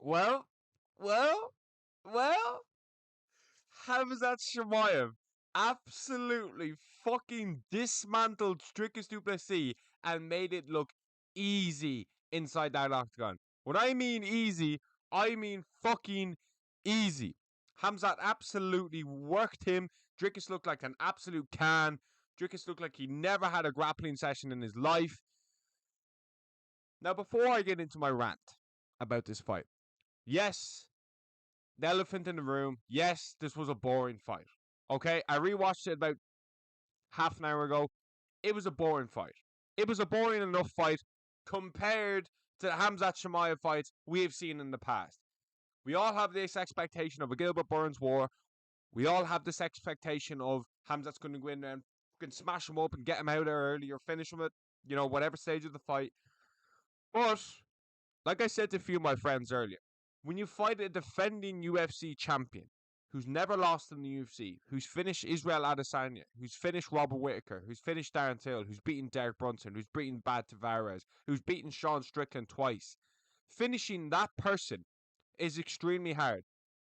Well, well, well. Khamzat Chimaev absolutely fucking dismantled Dricuss du Plessis and made it look easy inside that octagon. When I mean easy, I mean fucking easy. Khamzat absolutely worked him. Dricuss looked like an absolute can. Dricuss looked like he never had a grappling session in his life. Now, before I get into my rant about this fight, yes, the elephant in the room. Yes, this was a boring fight. Okay, I rewatched it about half an hour ago. It was a boring fight. It was a boring enough fight compared to the Khamzat Chimaev fights we have seen in the past. We all have this expectation of a Gilbert Burns war. We all have this expectation of Khamzat's going to go in there and fucking smash him up and get him out there early or finish him at, whatever stage of the fight. But, like I said to a few of my friends earlier, when you fight a defending UFC champion who's never lost in the UFC, who's finished Israel Adesanya, who's finished Robert Whittaker, who's finished Darren Till, who's beaten Derek Brunson, who's beaten Bad Tavares, who's beaten Sean Strickland twice, finishing that person is extremely hard.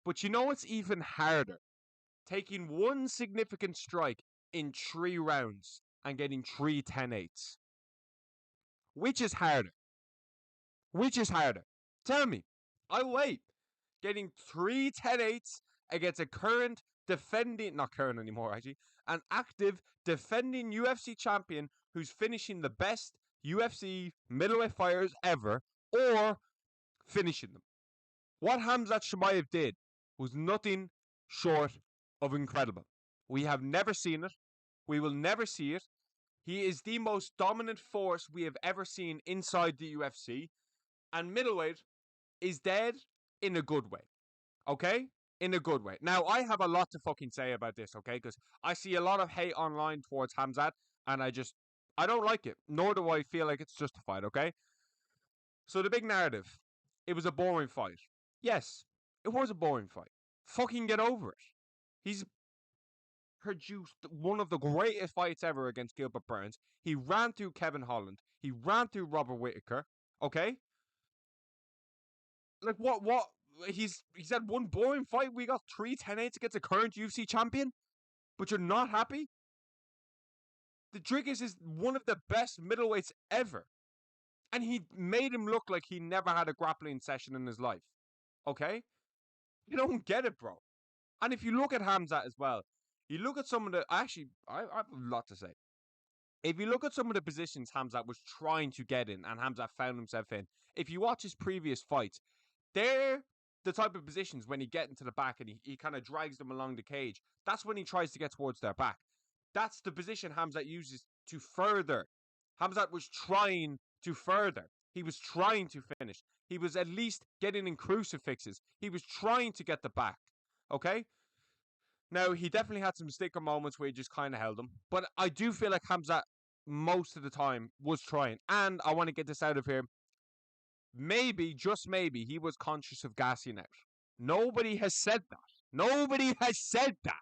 But you know what's even harder? Taking one significant strike in 3 rounds and getting 3 10-8s. Which is harder? Which is harder? Tell me. I'll wait. Getting 3 10-8s against a current defending, not current anymore actually, an active defending UFC champion who's finishing the best UFC middleweight fighters ever, or finishing them. What Khamzat Chimaev did was nothing short of incredible. We have never seen it. We will never see it. He is the most dominant force we have ever seen inside the UFC. And middleweight is dead in a good way. Okay? In a good way. Now, I have a lot to fucking say about this, okay? Because I see a lot of hate online towards Khamzat, and I don't like it. Nor do I feel like it's justified, okay? So the big narrative. It was a boring fight. Yes, it was a boring fight. Fucking get over it. He's produced one of the greatest fights ever against Gilbert Burns. He ran through Kevin Holland. He ran through Robert Whittaker. Okay? Like, what? He's had one boring fight. We got 3 10-8s against a current UFC champion, but you're not happy? The Dricuss is one of the best middleweights ever. And he made him look like he never had a grappling session in his life. Okay? You don't get it, bro. And if you look at Khamzat as well, you look at some of the... Actually, I have a lot to say. If you look at some of the positions Khamzat was trying to get in and Khamzat found himself in, if you watch his previous fights, they're the type of positions when he gets into the back and he kind of drags them along the cage. That's when he tries to get towards their back. That's the position Khamzat uses to further. Khamzat was trying to further. He was trying to finish. He was at least getting in crucifixes. He was trying to get the back. Okay? Now, he definitely had some sticker moments where he just kind of held him. But I do feel like Khamzat, most of the time, was trying. And I want to get this out of here. Maybe, just maybe, he was conscious of gassing out. Nobody has said that. Nobody has said that.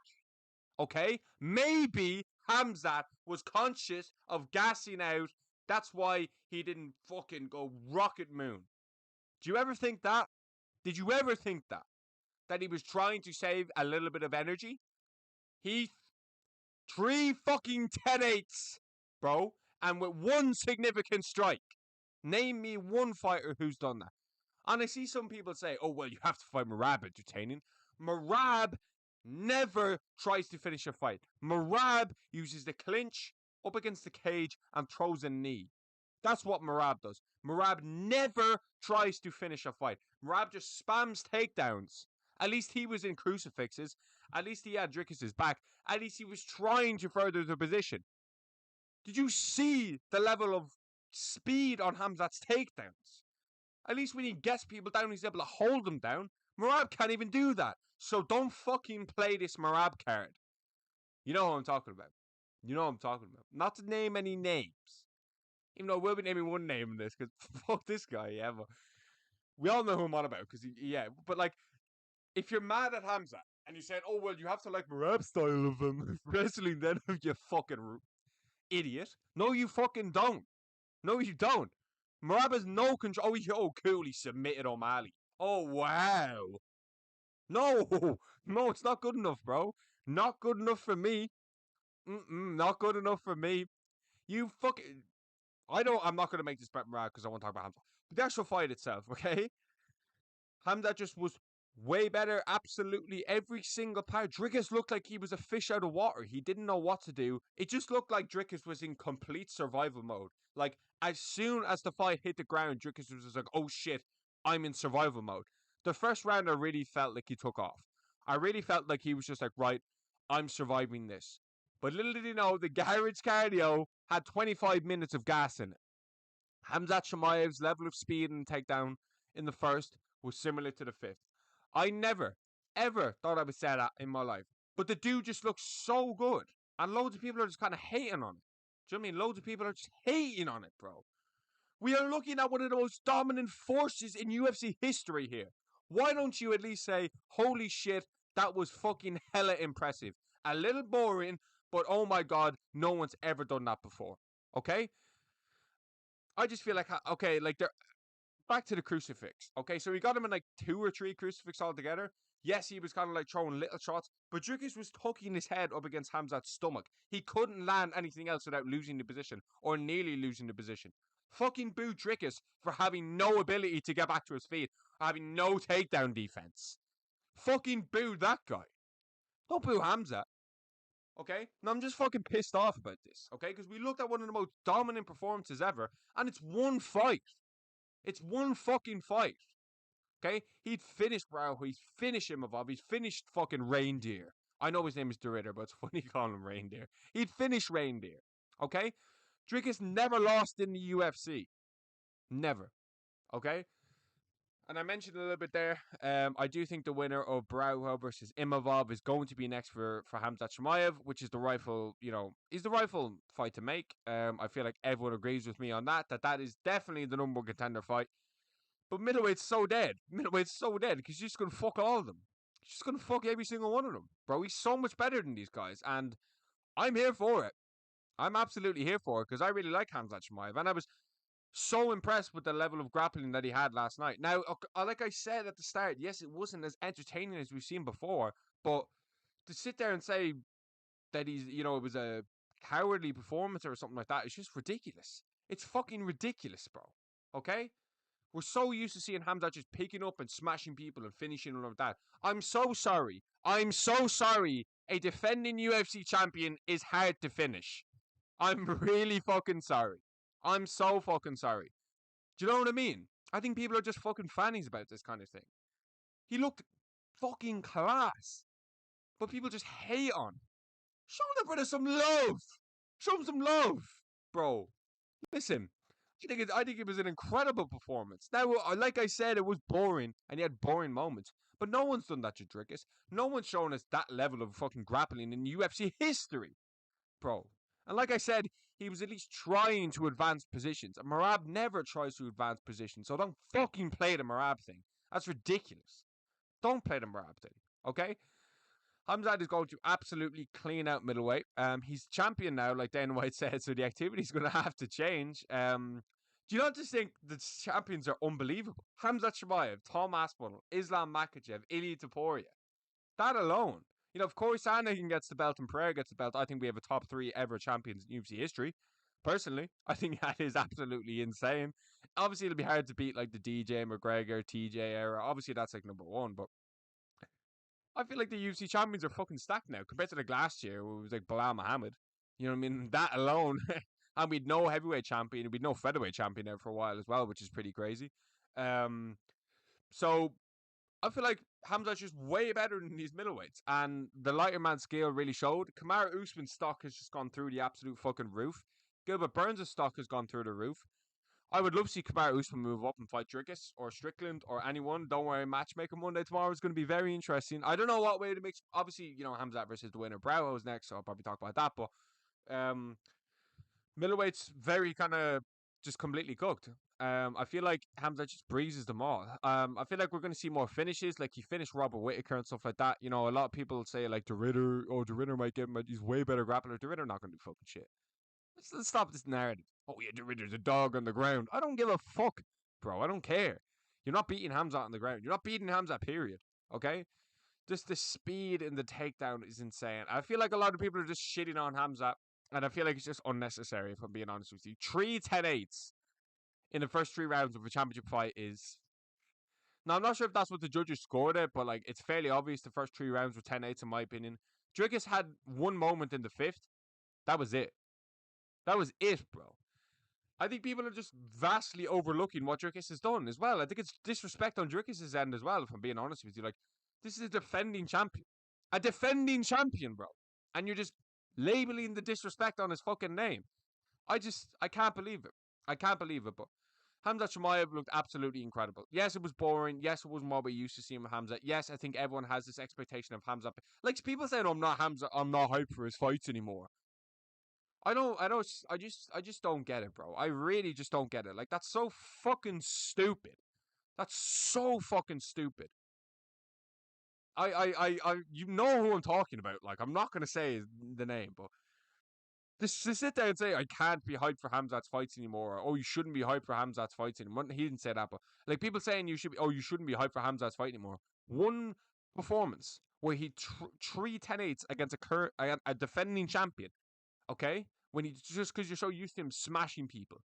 Okay? Maybe Khamzat was conscious of gassing out. That's why he didn't fucking go rocket moon. Do you ever think that? Did you ever think that? That he was trying to save a little bit of energy? He 3 fucking 10-8s, bro, and with one significant strike. Name me one fighter who's done that. And I see some people say, oh, well, you have to fight Merab entertaining. Merab never tries to finish a fight. Merab uses the clinch up against the cage and throws a knee. That's what Merab does. Merab never tries to finish a fight. Merab just spams takedowns. At least he was in crucifixes. At least he had Dricuss's back. At least he was trying to further the position. Did you see the level of speed on Khamzat's takedowns? At least when he gets people down, he's able to hold them down. Merab can't even do that. So don't fucking play this Merab card. You know what I'm talking about. You know what I'm talking about. Not to name any names. Even though I will be naming one name in this, because fuck this guy, yeah. But we all know who I'm on about, because yeah. But like, if you're mad at Khamzat, and you said, oh, well, you have to like Merab's style of wrestling, then you fucking idiot. No, you fucking don't. No, you don't. Merab has no control. Oh, cool, he submitted O'Malley. Oh wow. No, no, it's not good enough, bro. Not good enough for me. Not good enough for me. You fucking. I don't. I'm not gonna make this bet mad because I want to talk about Hamza. But the actual fight itself, okay? Hamza just was way better. Absolutely every single part. Dricuss looked like he was a fish out of water. He didn't know what to do. It just looked like Dricuss was in complete survival mode. Like as soon as the fight hit the ground, Dricuss was just like, "Oh shit, I'm in survival mode." The first round, I really felt like he took off. I really felt like he was just like, "Right, I'm surviving this." But little did he know, the garage cardio had 25 minutes of gas in it. Khamzat Chimaev's level of speed and takedown in the first was similar to the fifth. I never, ever thought I would say that in my life. But the dude just looks so good. And loads of people are just kind of hating on it. Do you know what I mean? Loads of people are just hating on it, bro. We are looking at one of the most dominant forces in UFC history here. Why don't you at least say, holy shit, that was fucking hella impressive? A little boring, but oh my god, no one's ever done that before. Okay? I just feel like, okay, like they're back to the crucifix. Okay, so we got him in like 2 or 3 crucifix altogether. Yes, he was kind of like throwing little shots, but Dricuss was tucking his head up against Hamzat's stomach. He couldn't land anything else without losing the position or nearly losing the position. Fucking boo Dricuss for having no ability to get back to his feet, having no takedown defense. Fucking boo that guy. Don't boo Hamzat. Okay? And I'm just fucking pissed off about this. Okay? Because we looked at one of the most dominant performances ever, and it's one fight. It's one fucking fight. Okay? He'd finished Brau, he's finished Imavov, he's finished fucking Reindeer. I know his name is De Ritter, but it's funny calling him Reindeer. He'd finished Reindeer. Okay? Dricuss never lost in the UFC. Never. Okay? And I mentioned a little bit there. I do think the winner of Brauho versus Imavov is going to be next for Khamzat Chimaev, which is the rifle, is the rifle fight to make. I feel like everyone agrees with me on that. That is definitely the number one contender fight. But middleweight's so dead. Middleweight's so dead because you're just gonna fuck all of them. You're just gonna fuck every single one of them, bro. He's so much better than these guys, and I'm here for it. I'm absolutely here for it because I really like Khamzat Chimaev, and I was so impressed with the level of grappling that he had last night. Now, like I said at the start, yes, it wasn't as entertaining as we've seen before, but to sit there and say that it was a cowardly performance or something like that, it's just ridiculous. It's fucking ridiculous, bro. Okay? We're so used to seeing Hamza just picking up and smashing people and finishing and all of that. I'm so sorry. I'm so sorry. A defending UFC champion is hard to finish. I'm really fucking sorry. I'm so fucking sorry. Do you know what I mean? I think people are just fucking fannies about this kind of thing. He looked fucking class, but people just hate on. Show the brother some love. Show him some love, bro. Listen, I think it was an incredible performance. Now, like I said, it was boring, and he had boring moments. But no one's done that to Dricuss. No one's shown us that level of fucking grappling in UFC history, bro. And like I said, he was at least trying to advance positions. And Marab never tries to advance positions, so don't fucking play the Marab thing. That's ridiculous. Don't play the Marab thing, okay? Hamzat is going to absolutely clean out middleweight. He's champion now, like Dana White said, so the activity's going to have to change. Do you not just think the champions are unbelievable? Khamzat Chimaev, Tom Aspinall, Islam Makhachev, Ilia Topuria. That alone. Of course, Sanagan gets the belt and Pereira gets the belt. I think we have a top 3 ever champions in UFC history. Personally, I think that is absolutely insane. Obviously, it'll be hard to beat like the DJ McGregor, TJ era. Obviously, that's like number 1, but I feel like the UFC champions are fucking stacked now compared to like last year where it was like Bilal Muhammad. You know what I mean? That alone. And we'd no heavyweight champion, we'd no featherweight champion there for a while as well, which is pretty crazy. So I feel like Hamza's just way better than these middleweights, and the lighter man scale really showed. Kamaru Usman's stock has just gone through the absolute fucking roof. Gilbert Burns' stock has gone through the roof. I would love to see Kamaru Usman move up and fight Dricuss or Strickland or anyone. Don't worry, matchmaker Monday tomorrow is going to be very interesting. I don't know what way to mix. Obviously, Hamzat versus the winner. Bravo is next, so I'll probably talk about that. But middleweight's very kind of just completely cooked. I feel like Hamza just breezes them all. I feel like we're going to see more finishes. Like he finished Robert Whittaker and stuff like that. A lot of people say like De Ritter. Oh, De Ritter might get him. He's way better grappler. De Ritter not going to do fucking shit. Let's stop this narrative. Oh yeah, De Ritter's a dog on the ground. I don't give a fuck, bro. I don't care. You're not beating Khamzat on the ground. You're not beating Khamzat, period. Okay? Just the speed in the takedown is insane. I feel like a lot of people are just shitting on Khamzat, and I feel like it's just unnecessary, if I'm being honest with you. 3 10-8s in the first 3 rounds of a championship fight is. Now, I'm not sure if that's what the judges scored it, but like it's fairly obvious the first 3 rounds were 10-8s, in my opinion. Dricuss had one moment in the fifth. That was it. That was it, bro. I think people are just vastly overlooking what Dricuss has done as well. I think it's disrespect on Dricuss's end as well, if I'm being honest with you. Like, this is a defending champion. A defending champion, bro. And you're just labeling the disrespect on his fucking name. I can't believe it. I can't believe it, but Khamzat Chimaev looked absolutely incredible. Yes, it was boring. Yes, it wasn't what we used to see with Khamzat. Yes, I think everyone has this expectation of Khamzat. Like, people saying, oh, I'm not hyped for his fights anymore. I just don't get it, bro. I really just don't get it. Like, that's so fucking stupid. That's so fucking stupid. You know who I'm talking about. Like, I'm not gonna say the name, but just to sit there and say I can't be hyped for Khamzat's fights anymore, or oh, you shouldn't be hyped for Khamzat's fights anymore. He didn't say that, but like people saying you shouldn't be hyped for Khamzat's fight anymore. One performance where he 3 10-8s against a defending champion. Okay, when he just because you're so used to him smashing people,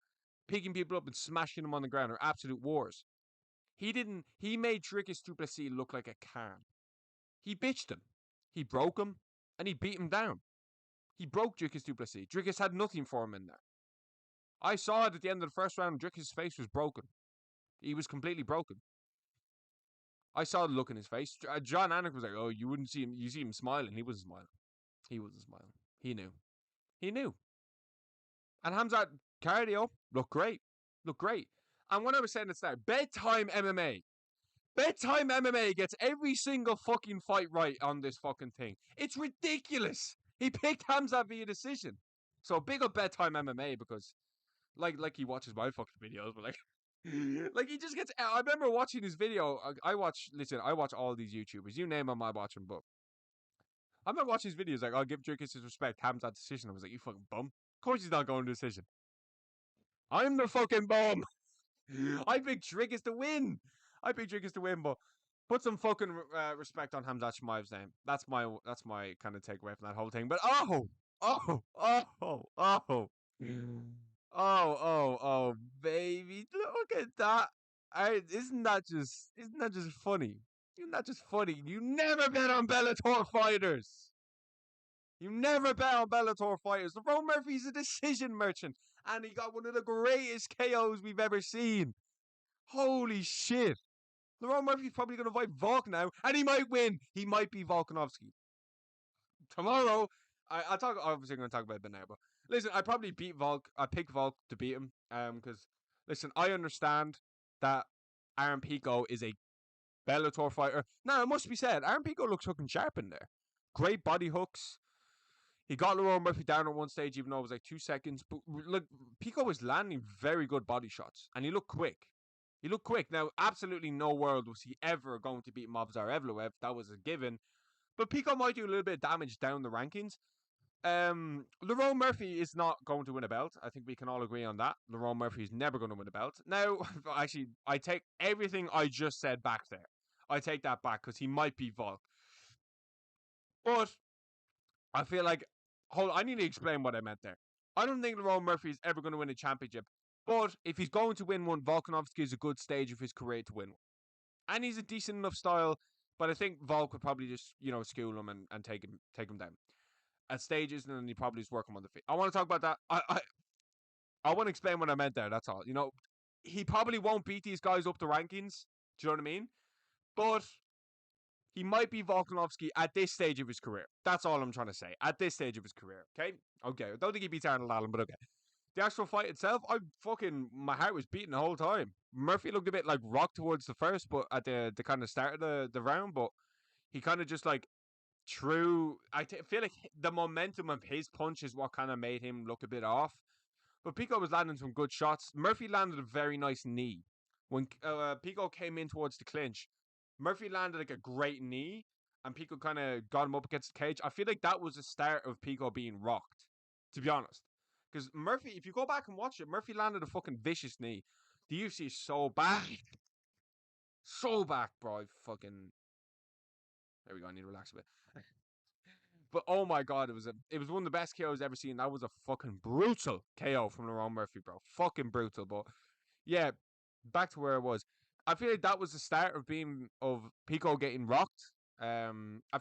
picking people up and smashing them on the ground are absolute wars. He didn't. He made Dricuss du Plessis look like a can. He bitched him. He broke him, and he beat him down. He broke Dricuss du Plessis. Dricuss had nothing for him in there. I saw it at the end of the first round. Dricuss' face was broken. He was completely broken. I saw the look in his face. John Anik was like, "Oh, you wouldn't see him. You see him smiling. He wasn't smiling. He wasn't smiling. He knew. He knew." And Khamzat cardio looked great. Looked great. And when I was saying it's there, bedtime MMA. Bedtime MMA gets every single fucking fight right on this fucking thing. It's ridiculous. He picked Khamzat via decision. So big up bedtime MMA because like he watches my fucking videos, but like like he just gets. I remember watching his video. I watch all these YouTubers. You name them, I watch them. But I remember watching his videos. Like, I'll give Dricuss his respect. Khamzat decision. I was like, you fucking bum. Of course he's not going to decision. I'm the fucking bum. I picked Dricuss to win. I picked Dricuss to win, but put some fucking respect on Khamzat Chimaev's name. That's my kind of takeaway from that whole thing. But oh. Oh, baby, look at that! Isn't that just funny? Isn't that just funny? You never bet on Bellator fighters. You never bet on Bellator fighters. LeBron Murphy's a decision merchant, and he got one of the greatest KOs we've ever seen. Holy shit! LeBron Murphy's probably going to fight Volk now, and he might win. He might be Volkanovski tomorrow. I talk obviously going to talk about it now, but listen, I probably beat Volk. I pick Volk to beat him. Because listen, I understand that Aaron Pico is a Bellator fighter. Now it must be said, Aaron Pico looks fucking sharp in there. Great body hooks. He got Lerone Murphy down at one stage, even though it was like 2 seconds. But look, Pico was landing very good body shots, and he looked quick. He looked quick. Now, absolutely no world was he ever going to beat Movsar Evloev. That was a given. But Pico might do a little bit of damage down the rankings. Lerone Murphy is not going to win a belt. I think we can all agree on that. Lerone Murphy is never going to win a belt. Now, actually, I take everything I just said back there. I take that back because he might be Volk. But I feel like, I need to explain what I meant there. I don't think Lerone Murphy is ever going to win a championship. But if he's going to win one, Volkanovski is a good stage of his career to win one. And he's a decent enough style. But I think Volk would probably just, school him and take him down at stages, and then he probably just work him on the feet. I want to talk about that. I want to explain what I meant there. That's all. He probably won't beat these guys up the rankings. Do you know what I mean? But he might be Volkanovski at this stage of his career. That's all I'm trying to say. At this stage of his career. Okay? Okay. I don't think he beats Arnold Allen, but okay. The actual fight itself, my heart was beating the whole time. Murphy looked a bit like rocked towards the first, but at the kind of start of the round, but he kind of just like feel like the momentum of his punch is what kind of made him look a bit off. But Pico was landing some good shots. Murphy landed a very nice knee. When Pico came in towards the clinch, Murphy landed like a great knee, and Pico kind of got him up against the cage. I feel like that was the start of Pico being rocked, to be honest. Because Murphy, if you go back and watch it, Murphy landed a fucking vicious knee. The UFC is so bad. So back, bro. There we go. I need to relax a bit. But oh my god, it was one of the best KOs I've ever seen. That was a fucking brutal KO from Lerone Murphy, bro. Fucking brutal. But yeah, back to where I was. I feel like that was the start of Pico getting rocked. I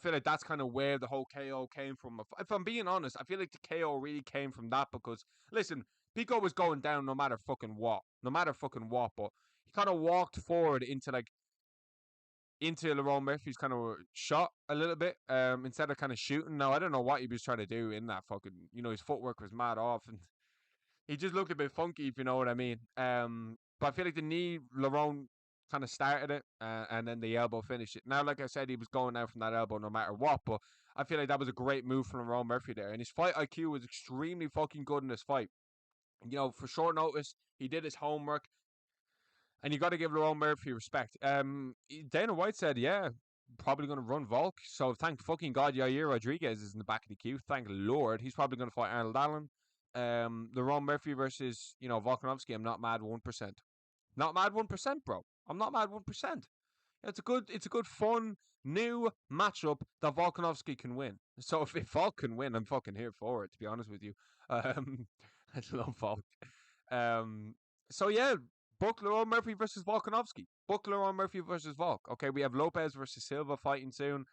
feel like that's kind of where the whole KO came from. If I'm being honest, I feel like the KO really came from that because listen, Pico was going down no matter fucking what, no matter fucking what. But he kind of walked forward into Lerone Murphy's kind of shot a little bit, instead of kind of shooting. Now I don't know what he was trying to do in that fucking, his footwork was mad off, and he just looked a bit funky, if you know what I mean. But I feel like the knee, Lerone kind of started it, and then the elbow finished it. Now, like I said, he was going out from that elbow no matter what, but I feel like that was a great move from Lerone Murphy there, and his fight IQ was extremely fucking good in this fight. For short notice, he did his homework. And you got to give Lerone Murphy respect. Dana White said, yeah, probably going to run Volk. So thank fucking God Yair Rodriguez is in the back of the queue. Thank Lord. He's probably going to fight Arnold Allen. Lerone Murphy versus, Volkanovski. I'm not mad 1%. Not mad 1%, bro. I'm not mad 1%. It's a good, fun, new matchup that Volkanovski can win. So if Volk can win, I'm fucking here for it, to be honest with you. I love Volk. Um, so yeah, book Lerone Murphy versus Volkanovski. Book Lerone Murphy versus Volk. Okay, we have Lopez versus Silva fighting soon.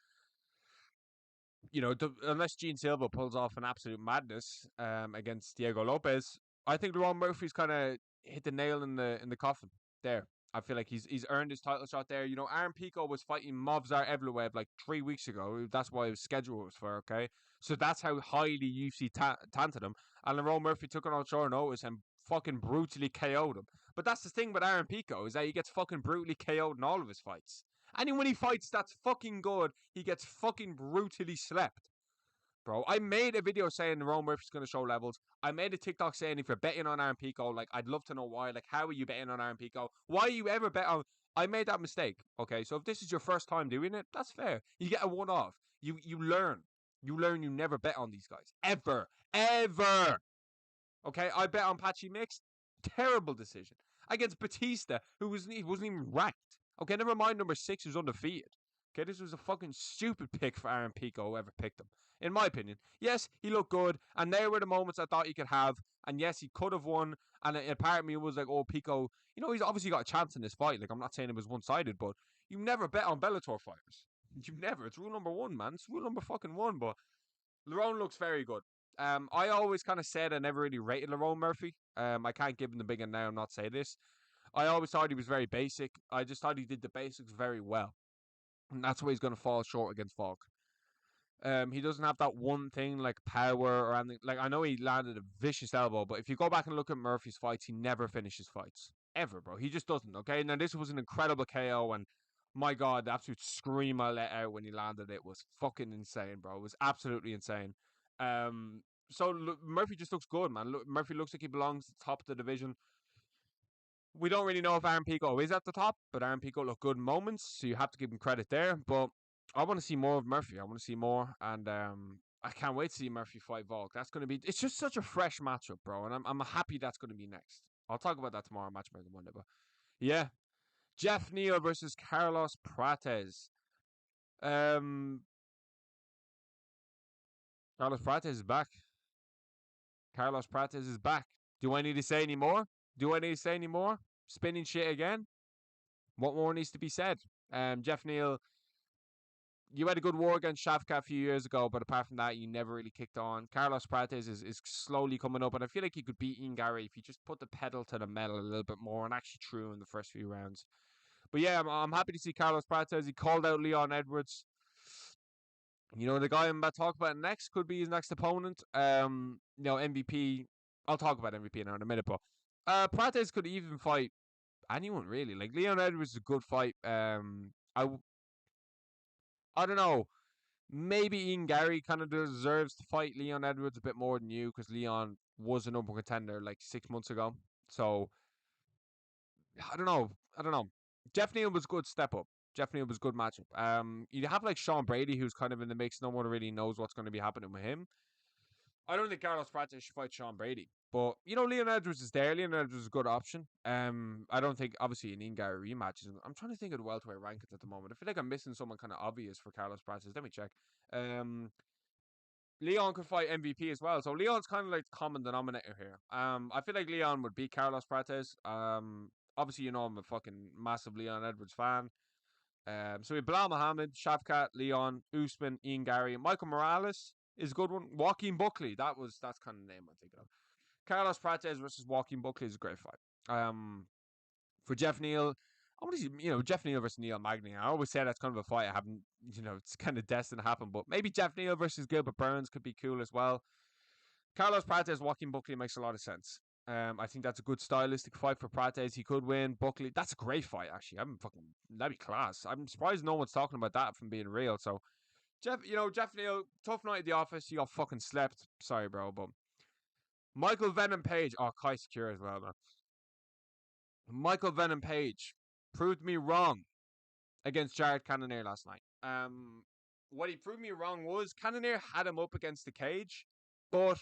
Unless Gene Silva pulls off an absolute madness against Diego Lopez, I think Lerone Murphy's kind of hit the nail in the coffin there. I feel like he's earned his title shot there. Aaron Pico was fighting Movsar Evloev like 3 weeks ago. That's why his schedule was for, okay? So that's how highly UFC taunted him. And Lerone Murphy took it on short notice and fucking brutally KO'd him. But that's the thing with Aaron Pico, is that he gets fucking brutally KO'd in all of his fights. And when he fights that's fucking good, he gets fucking brutally slept. Bro, I made a video saying Lerone Murphy's going to show levels. I made a TikTok saying if you're betting on Aaron Pico, like, I'd love to know why. Like, how are you betting on Aaron Pico? Why you ever bet on... I made that mistake, okay? So if this is your first time doing it, that's fair. You get a one-off. You learn. You learn you never bet on these guys. Ever. Ever. Okay, I bet on Patchy Mix. Terrible decision. Against Batista, he wasn't even ranked. Okay, never mind number 6, who's undefeated. Okay, this was a fucking stupid pick for Aaron Pico, whoever picked him. In my opinion. Yes, he looked good, and there were the moments I thought he could have, and yes, he could have won, and a part of me was like, oh, Pico, he's obviously got a chance in this fight. Like, I'm not saying it was one-sided, but you never bet on Bellator fighters. You never. It's rule number 1, man. It's rule number fucking 1, but Lerone looks very good. I always kind of said I never really rated Lerone Murphy. I can't give him the big one now and not say this. I always thought he was very basic. I just thought he did the basics very well. And that's why he's going to fall short against Falk. He doesn't have that one thing like power or anything. Like, I know he landed a vicious elbow, but if you go back and look at Murphy's fights, he never finishes fights. Ever, bro. He just doesn't, okay? Now, this was an incredible KO, and my God, the absolute scream I let out when he landed it was fucking insane, bro. It was absolutely insane. So Murphy just looks good, man. Murphy looks like he belongs at the top of the division. We don't really know if Aaron Pico is at the top, but Aaron Pico looked good in moments, so you have to give him credit there. But I want to see more of Murphy. I want to see more, and I can't wait to see Murphy fight Volk. That's going to be. It's just such a fresh matchup, bro, and I'm happy that's going to be next. I'll talk about that tomorrow, Matchmaker Monday. But yeah, Jeff Neal versus Carlos Prates. Um, Carlos Prates is back. Carlos Prates is back. Do I need to say any more? Do I need to say any more? Spinning shit again? What more needs to be said? Jeff Neal, you had a good war against Shavkat a few years ago, but apart from that, you never really kicked on. Carlos Prates is slowly coming up, and I feel like he could beat Ian Gary if he just put the pedal to the metal a little bit more and actually threw in the first few rounds. But yeah, I'm happy to see Carlos Prates. He called out Leon Edwards. The guy I'm about to talk about next could be his next opponent. MVP. I'll talk about MVP now in a minute, but Prates could even fight anyone really. Like, Leon Edwards is a good fight. I don't know. Maybe Ian Gary kind of deserves to fight Leon Edwards a bit more than you, because Leon was a number one contender like 6 months ago. So I don't know. I don't know. Jeff Neal was good step up. Jeff Neal was good matchup. You have like Sean Brady, who's kind of in the mix. No one really knows what's going to be happening with him. I don't think Carlos Prates should fight Sean Brady. But, Leon Edwards is there. Leon Edwards is a good option. I don't think, obviously, an Ian Gary rematch is... I'm trying to think of the welterweight rankings at the moment. I feel like I'm missing someone kind of obvious for Carlos Prates. Let me check. Leon could fight MVP as well. So Leon's kind of like the common denominator here. I feel like Leon would beat Carlos Prates. Obviously, I'm a fucking massive Leon Edwards fan. So we have Bilal Muhammad, Shavkat, Leon, Usman, Ian Gary, Michael Morales is a good one. Joaquin Buckley, that's kind of the name I'm thinking of. Carlos Prates versus Joaquin Buckley is a great fight. For Jeff Neal, I want to see, Jeff Neal versus Neil Magny. I always say that's kind of a fight I haven't, it's kind of destined to happen, but maybe Jeff Neal versus Gilbert Burns could be cool as well. Carlos Prates, Joaquin Buckley makes a lot of sense. I think that's a good stylistic fight for Prates. He could win. Buckley, that's a great fight, actually. That'd be class. I'm surprised no one's talking about that from being real. So, Jeff Neal, tough night at the office. He got fucking slept. Sorry, bro, but Michael Venom Page. Oh, Kai Secure as well, man. Michael Venom Page proved me wrong against Jared Cannonier last night. What he proved me wrong was Cannonier had him up against the cage, but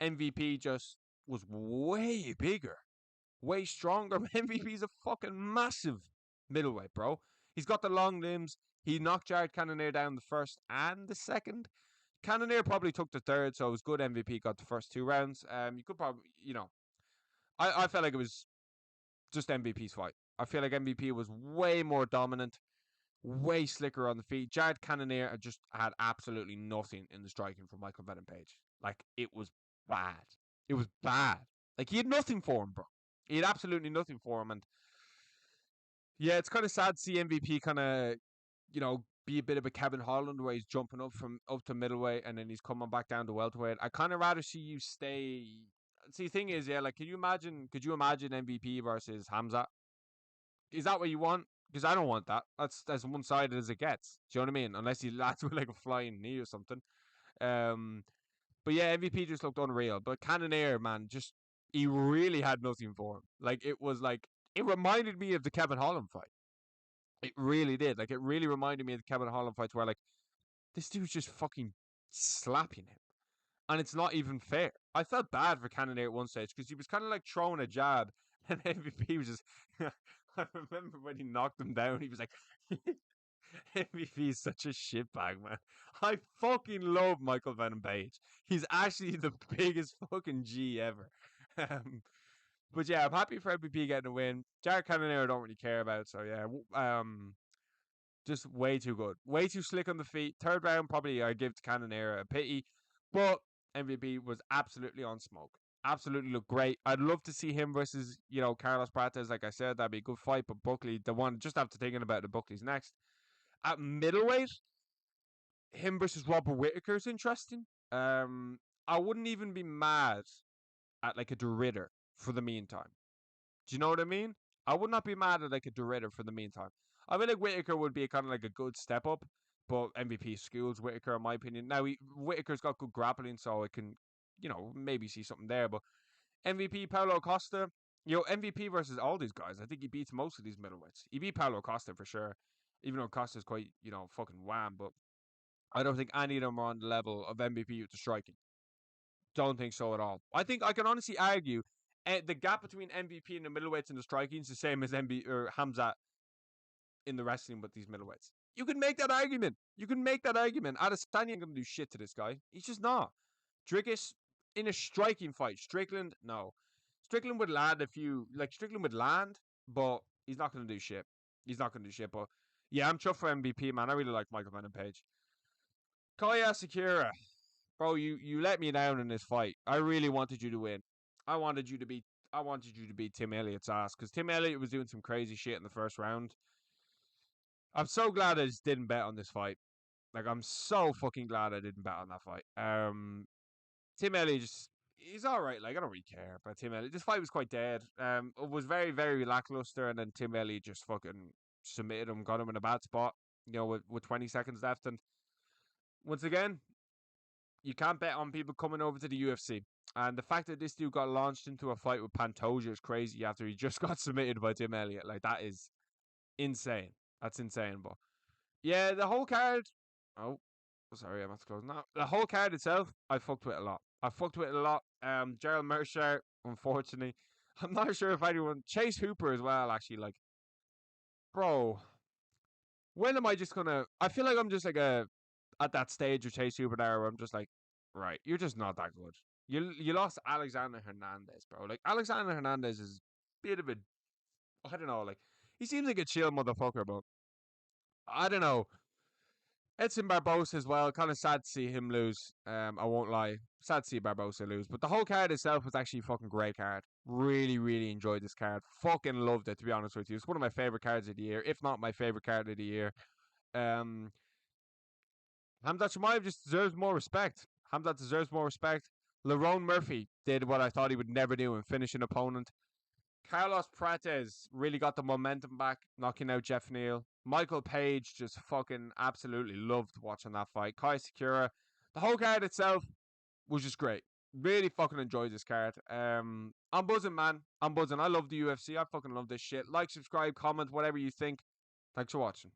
MVP just was way bigger, way stronger. MVP's a fucking massive middleweight, bro. He's got the long limbs. He knocked Jared Cannonier down the first and the second. Cannonier probably took the third, so it was good MVP got the first 2 rounds. You could probably, I felt like it was just MVP's fight. I feel like MVP was way more dominant, way slicker on the feet. Jared Cannonier just had absolutely nothing in the striking from Michael Venom Page. Like, it was bad. It was bad. Like, he had nothing for him, bro. He had absolutely nothing for him. And yeah, it's kind of sad to see MVP kind of, be a bit of a Kevin Holland where he's jumping up to middleweight and then he's coming back down to welterweight. I kind of rather see you stay. See, the thing is, yeah, like, could you imagine MVP versus Khamzat? Is that what you want? Because I don't want that. That's as one-sided as it gets. Do you know what I mean? Unless he lands with like a flying knee or something. But yeah, MVP just looked unreal. But Cannonier, man, he really had nothing for him. Like, it reminded me of the Kevin Holland fight. It really did. Like, it really reminded me of the Kevin Holland fights where, like, this dude's just fucking slapping him. And it's not even fair. I felt bad for Cannonier at one stage because he was kind of like throwing a jab, and MVP was just. I remember when he knocked him down, he was like, MVP is such a shitbag, man. I fucking love Michael Venom Page. He's actually the biggest fucking G ever. But yeah, I'm happy for MVP getting a win. Jared Cannonier I don't really care about, so yeah. Just way too good. Way too slick on the feet. Third round, probably I give to Cannonier a pity. But MVP was absolutely on smoke. Absolutely looked great. I'd love to see him versus, Carlos Prates. Like I said, that'd be a good fight. But Buckley, the one, just after thinking about the Buckley's next. At middleweight, him versus Robert Whittaker is interesting. I wouldn't even be mad at like a DeRitter for the meantime. Do you know what I mean? I would not be mad at like a DeRitter for the meantime. I feel like Whittaker would be kind of like a good step up, but MVP schools Whittaker in my opinion. Now Whittaker's got good grappling, so I can, maybe see something there. But MVP Paulo Costa, MVP versus all these guys. I think he beats most of these middleweights. He beat Paulo Costa for sure, even though Costa's quite, fucking wham. But I don't think any of them are on the level of MVP with the striking. Don't think so at all. I think I can honestly argue the gap between MVP and the middleweights and the striking is the same as MVP or Khamzat in the wrestling with these middleweights. You can make that argument. Adesanya ain't going to do shit to this guy. He's just not. Dricuss in a striking fight. Strickland, no. Strickland would land but he's not going to do shit. But yeah, I'm chuffed for MVP, man. I really like Michael Venom Page. Kaya Sakura. Bro, you let me down in this fight. I really wanted you to win. I wanted you to beat Tim Elliott's ass because Tim Elliott was doing some crazy shit in the first round. I'm so glad I just didn't bet on this fight. Like, I'm so fucking glad I didn't bet on that fight. Tim Elliott he's all right. Like, I don't really care about Tim Elliott. This fight was quite dead. It was very, very lackluster, and then Tim Elliott just fucking submitted him, got him in a bad spot. With 20 seconds left, and once again, you can't bet on people coming over to the UFC. And the fact that this dude got launched into a fight with Pantoja is crazy after he just got submitted by Tim Elliott. Like, that is insane. That's insane. But yeah, the whole card. Oh, sorry, I'm not closing that. The whole card itself, I fucked with a lot. I fucked with it a lot. Gerald Mercer, unfortunately. I'm not sure if anyone Chase Hooper as well, actually, like, bro, when am I just gonna I feel like I'm just like a at that stage of Chase Hooper there where I'm just like, right, you're just not that good. You lost Alexander Hernandez, bro. Like Alexander Hernandez is a bit of a I don't know, like he seems like a chill motherfucker, but I don't know. Edson Barbosa as well. Kind of sad to see him lose. I won't lie. Sad to see Barbosa lose. But the whole card itself was actually a fucking great card. Really, really enjoyed this card. Fucking loved it, to be honest with you. It's one of my favorite cards of the year, if not my favorite card of the year. Um, Khamzat Chimaev just deserves more respect. Khamzat deserves more respect. Lerone Murphy did what I thought he would never do and finish an opponent. Carlos Prates really got the momentum back, knocking out Jeff Neal. Michael Page just fucking absolutely loved watching that fight. Kai Sakura, the whole card itself was just great. Really fucking enjoyed this card. I'm buzzing, man. I'm buzzing. I love the UFC. I fucking love this shit. Like, subscribe, comment, whatever you think. Thanks for watching.